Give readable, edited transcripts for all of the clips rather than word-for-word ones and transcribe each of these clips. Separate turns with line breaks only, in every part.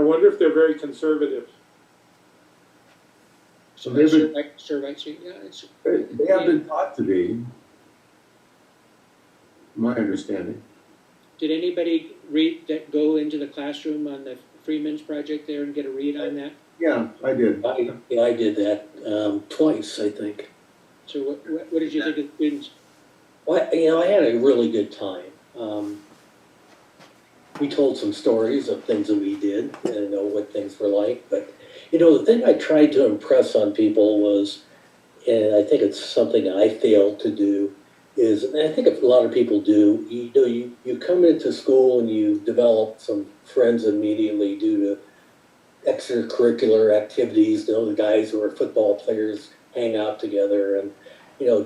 wonder if they're very conservative.
So
Servite, yeah, it's,
they have been taught to be, my understanding.
Did anybody go into the classroom on the Freeman's project there and get a read on that?
Yeah, I did.
I did that twice, I think.
So what did you think of the students?
Well, I had a really good time. We told some stories of things that we did and what things were like. But, the thing I tried to impress on people was, and I think it's something I failed to do, is, and I think a lot of people do, you come into school and you develop some friends immediately due to extracurricular activities. The guys who are football players hang out together, and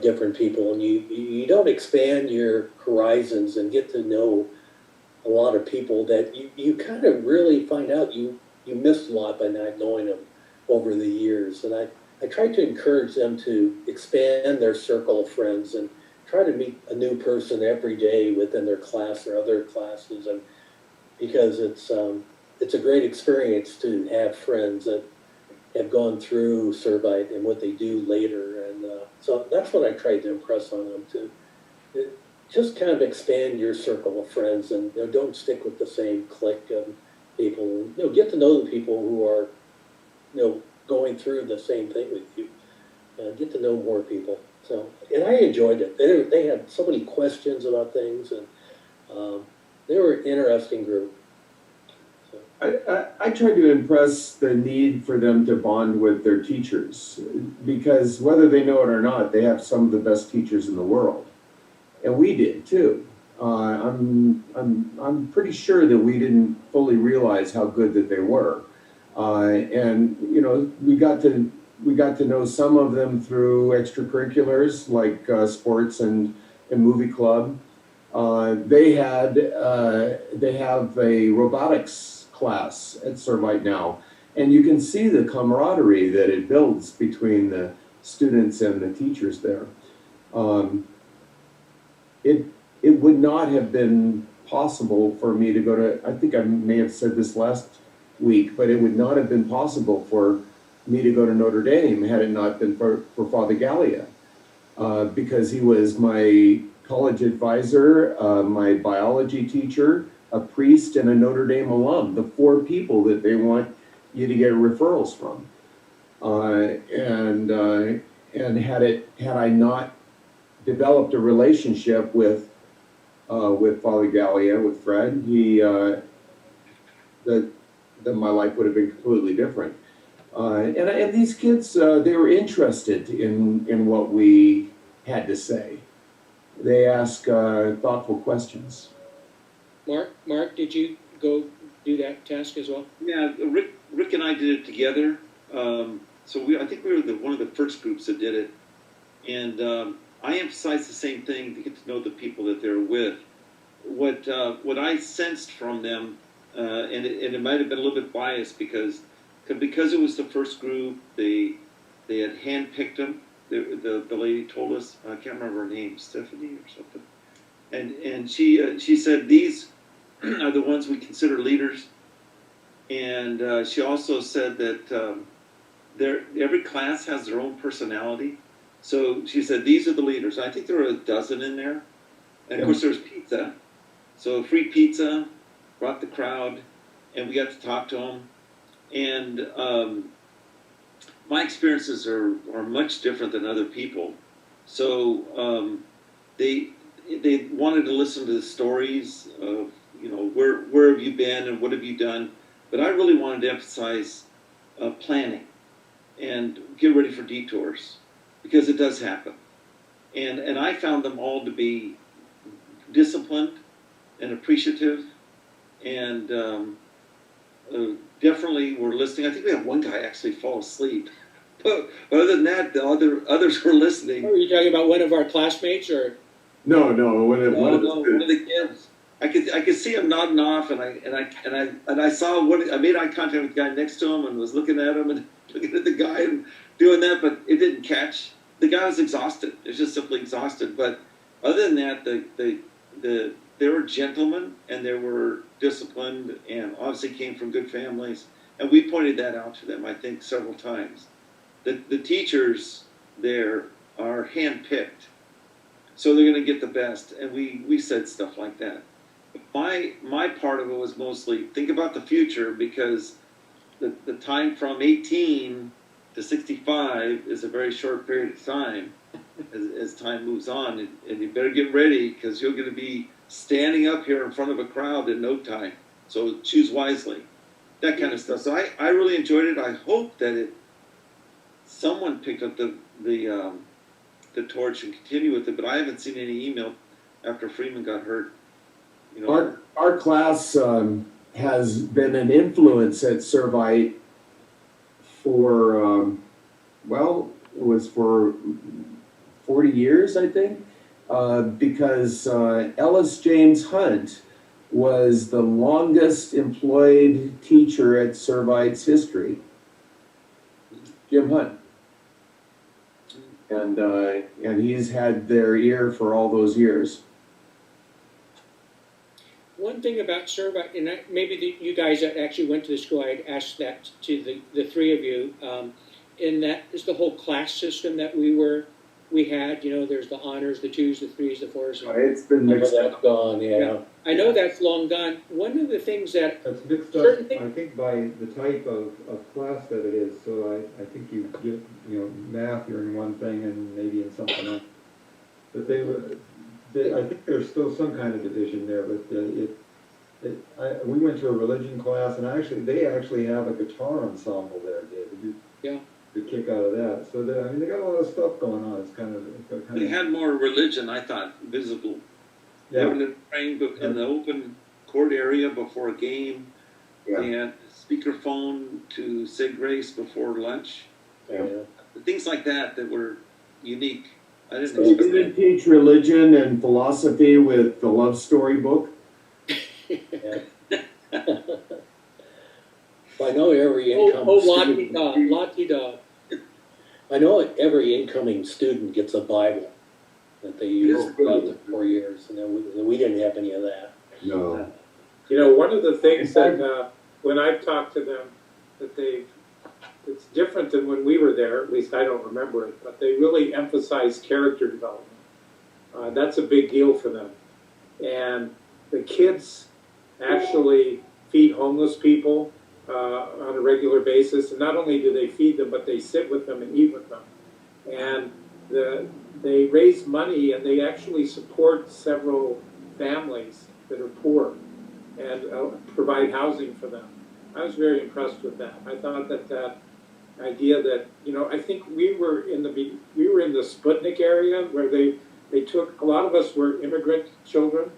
different people, and you don't expand your horizons and get to know a lot of people that you kind of really find out you missed a lot by not knowing them over the years. And I try to encourage them to expand their circle of friends and try to meet a new person every day within their class or other classes, and because it's a great experience to have friends that have gone through Servite and what they do later. And so that's what I tried to impress on them, to just kind of expand your circle of friends, and don't stick with the same clique of people. Get to know the people who are going through the same thing with you. Get to know more people. So, and I enjoyed it. They had so many questions about things, and they were an interesting group.
I tried to impress the need for them to bond with their teachers, because whether they know it or not, they have some of the best teachers in the world, and we did too. I'm pretty sure that we didn't fully realize how good that they were, and we got to know some of them through extracurriculars like sports and movie club. They have a robotics class at Servite now, and you can see the camaraderie that it builds between the students and the teachers there. It would not have been possible for me to go to, I think I may have said this last week, but it would not have been possible for me to go to Notre Dame had it not been for Father Gallia, because he was my college advisor, my biology teacher, a priest, and a Notre Dame alum, the 4 people that they want you to get referrals from. And had I not developed a relationship with Father Gallia, with Fred, that my life would have been completely different. And these kids, they were interested in what we had to say. They ask thoughtful questions.
Mark, did you go do that task as well?
Yeah, Rick and I did it together. So I think we were one of the first groups that did it. And I emphasized the same thing, to get to know the people that they're with. What I sensed from them, and it might have been a little bit biased because it was the first group, they had handpicked them. The lady told us, I can't remember her name, Stephanie or something. And she said, these are the ones we consider leaders. And she also said that every class has their own personality. So she said, these are the leaders. I think there were a dozen in there. And of course there was pizza. So free pizza, brought the crowd, and we got to talk to them. And my experiences are much different than other people. So they wanted to listen to the stories of, where have you been and what have you done? But I really wanted to emphasize planning and get ready for detours, because it does happen. And I found them all to be disciplined and appreciative, and definitely were listening. I think we had one guy actually fall asleep. But other than that, the others were listening.
Are you talking about one of our classmates, or?
No, one of
the kids. I could see him nodding off, and I saw I made eye contact with the guy next to him and was looking at him and looking at the guy and doing that, but it didn't catch. The guy was exhausted. It was just simply exhausted. But other than that, they were gentlemen and they were disciplined and obviously came from good families. And we pointed that out to them, I think, several times. The teachers there are handpicked, so they're going to get the best. And we said stuff like that. My part of it was mostly think about the future, because the time from 18 to 65 is a very short period of time as time moves on. And you better get ready, because you're going to be standing up here in front of a crowd in no time. So choose wisely. That kind of stuff. So I really enjoyed it. I hope that someone picked up the torch and continue with it, but I haven't seen any email after Freeman got hurt. You know,
Our class has been an influence at Servite for, well, it was for 40 years, I think, because Ellis James Hunt was the longest employed teacher at Servite's history. Jim Hunt. And he's had their ear for all those years.
One thing about Servite, and maybe you guys that actually went to the school, I'd ask that to the three of you, and that is the whole class system that we had. You know, there's the honors, the 2s, the 3s, the 4s.
It's been mixed
That's
up.
gone, yeah.
I know that's long gone. One of the things that
That's mixed up,
certain things,
I think, by the type of class that it is. So I think you get, math, you're in one thing and maybe in something else. But I think there's still some kind of division there, but we went to a religion class, and they actually have a guitar ensemble there, David.
yeah.
The kick out of that. So they got a lot of stuff going on. It's kind of
they had more religion, I thought, visible.
yeah.
They were praying in the open court area before a game.
Yeah.
They had speakerphone to say grace before lunch.
Yeah.
Things like that were unique. I didn't
So we
expect
didn't
that.
teach religion and philosophy with the love story book.
Yeah. Well, I know every incoming student.
la-ti-da.
I know every incoming student gets a Bible that they use throughout the 4 years, and we didn't have any of that.
No.
You know, one of the things that, when I've talked to them, that it's different than when we were there, at least I don't remember it, but they really emphasize character development. That's a big deal for them. And the kids actually feed homeless people on a regular basis. And not only do they feed them, but they sit with them and eat with them. And they raise money, and they actually support several families that are poor and provide housing for them. I was very impressed with that. I thought that idea that, I think we were in the Sputnik area where they took, a lot of us were immigrant children,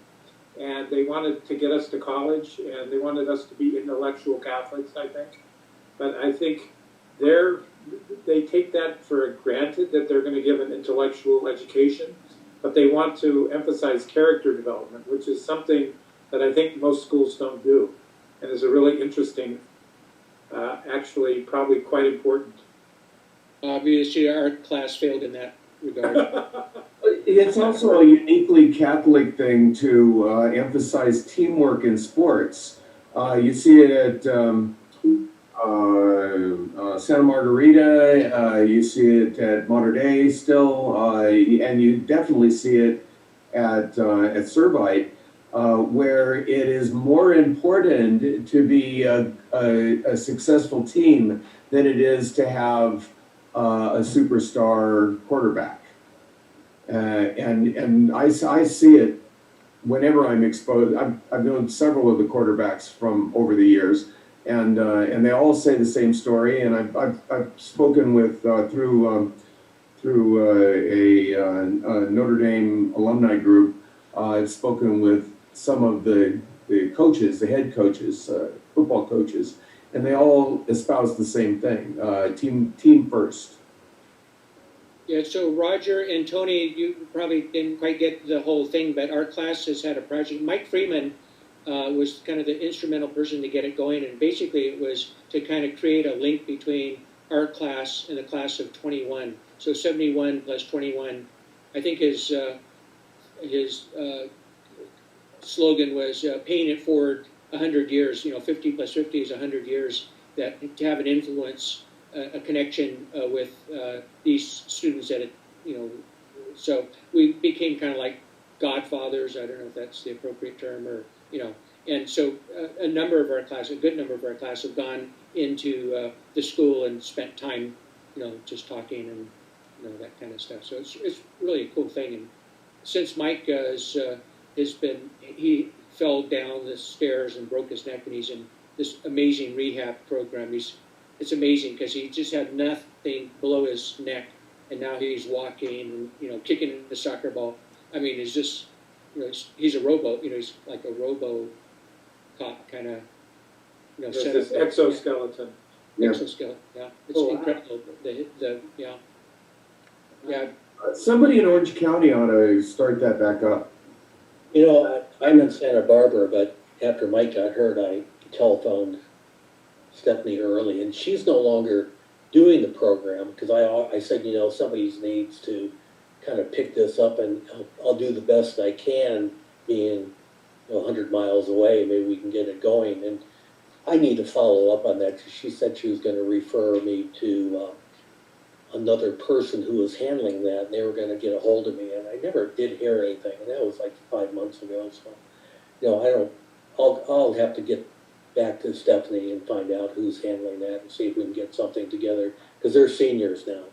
and they wanted to get us to college, and they wanted us to be intellectual Catholics, I think. But I think they take that for granted, that they're going to give an intellectual education, but they want to emphasize character development, which is something that I think most schools don't do, and is a really interesting, actually probably quite important.
Obviously, our class failed in that regard.
It's also a uniquely Catholic thing to emphasize teamwork in sports. You see it at Santa Margarita, you see it at Mater Dei still, and you definitely see it at Servite, where it is more important to be a successful team than it is to have a superstar quarterback. And I see it whenever I'm exposed. I've known several of the quarterbacks from over the years, and they all say the same story. And I've spoken with through a Notre Dame alumni group. I've spoken with some of the coaches, the head coaches, football coaches, and they all espouse the same thing: team first.
Yeah, so Roger and Tony, you probably didn't quite get the whole thing, but our class has had a project. Mike Freeman was kind of the instrumental person to get it going, and basically it was to kind of create a link between our class and the class of 21. So 71 plus 21, I think his slogan was paying it forward 100 years. 50 plus 50 is 100 years. That to have an influence, a connection with these students at it, so we became kind of like godfathers. I don't know if that's the appropriate term, or and so a good number of our class have gone into the school and spent time, just talking and that kind of stuff. So it's really a cool thing. And since Mike he fell down the stairs and broke his neck, and he's in this amazing rehab program. It's amazing because he just had nothing below his neck, and now he's walking and kicking the soccer ball. I mean, it's just he's a robo. He's like a robo cop kind of
There's this exoskeleton.
Yeah. Exoskeleton. Yeah, it's incredible. Yeah.
Somebody in Orange County ought to start that back up.
I'm in Santa Barbara, but after Mike got hurt, I telephoned Stephanie early, and she's no longer doing the program because I said, somebody needs to kind of pick this up, and I'll do the best I can, being 100 miles away. Maybe we can get it going. And I need to follow up on that because she said she was going to refer me to another person who was handling that, and they were going to get a hold of me, and I never did hear anything, and that was like 5 months ago. So, I'll have to get back to Stephanie and find out who's handling that and see if we can get something together because they're seniors now.